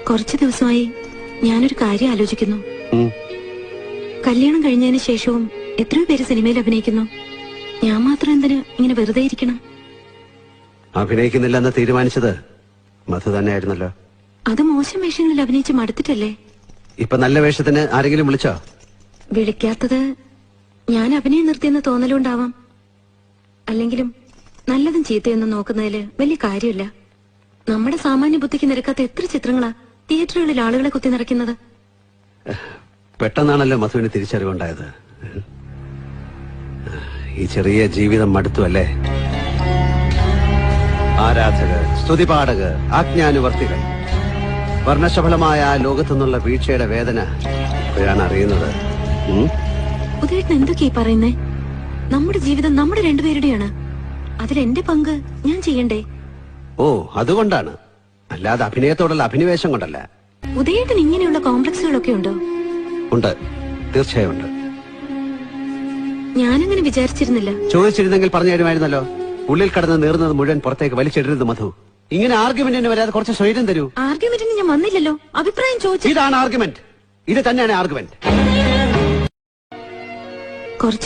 കുറച്ചു ദിവസമായി ഞാനൊരു കാര്യം ആലോചിക്കുന്നു. കല്യാണം കഴിഞ്ഞതിന് ശേഷവും എത്രയോ പേര് സിനിമയിൽ അഭിനയിക്കുന്നു. ഞാൻ മാത്രം എന്തിന് ഇങ്ങനെ വെറുതെ ഇരിക്കണം? അഭിനയിക്കുന്നില്ലെന്ന് തീരുമാനിച്ചത് മധു തന്നെയായിരുന്നല്ലോ. അത് മോശം വേഷങ്ങളിൽ അഭിനയിച്ച് മടുത്തിട്ടല്ലേ? ഇപ്പൊ നല്ല വേഷത്തിന് ആരെങ്കിലും വിളിച്ചോ? വിളിക്കാത്തത് ഞാൻ അഭിനയം നിർത്തിയെന്ന് തോന്നലുണ്ടാവാം. അല്ലെങ്കിലും നല്ലതും ചീത്തയൊന്നും നോക്കുന്നതില് വലിയ കാര്യമില്ല. നമ്മുടെ സാമാന്യ ബുദ്ധിക്ക് നിരക്കാത്ത എത്ര ചിത്രങ്ങളാ തിയേറ്ററുകളിൽ ആളുകളെ കുത്തി നിറയ്ക്കുന്നത്. പെട്ടെന്നാണല്ലോ മധുവിന് തിരിച്ചറിവുണ്ടായത്. ഈ ചെറിയ ജീവിതം മടുത്തു അല്ലേ? ആരാധകർ, സ്തുതിപാഠകർ, ആജ്ഞാനുവർത്തികൾ, വർണ്ണശബളമായ ആ ലോകത്തുനിന്നുള്ള വീഴ്ചയുടെ വേദന ഇപ്പോഴാണ് അറിയുന്നത്. ഉദയേട്ടൻ എന്തൊക്കെയാ പറയുന്നേ? നമ്മുടെ ജീവിതം നമ്മുടെ രണ്ടുപേരുടെയാണ്. അതിലെന്റെ പങ്ക് ഞാൻ ചെയ്യണ്ടേ? ഓ, അതുകൊണ്ടാണ്, അല്ലാതെ അഭിനയത്തോടുള്ള അഭിനിവേശം കൊണ്ടല്ല. ഉദയേട്ടൻ ഇങ്ങനെയുള്ള കോംപ്ലക്സുകളൊക്കെ ഉണ്ടോ? ഉണ്ട്, തീർച്ചയായും ഉണ്ട്. ഞാനങ്ങനെ വിചാരിച്ചിരുന്നില്ല. ചോദിച്ചിരുന്നെങ്കിൽ പറഞ്ഞു തരുമായിരുന്നല്ലോ. ഉള്ളിൽ കടന്ന് നീറുന്നത് മുഴുവൻ പുറത്തേക്ക് വലിച്ചിടരുത് മധു. ഇങ്ങനെ ആർഗ്യുമെന്റിന് വരാതെ കുറച്ച് സ്വൈര്യം തരൂ. ആർഗ്യുമെന്റിന് ഞാൻ വന്നില്ലല്ലോ, അഭിപ്രായം ചോദിച്ചു. ഇതാണ് ആർഗ്യുമെന്റ്. ഇത് തന്നെയാണ് ആർഗ്യുമെന്റ്. കുറച്ച്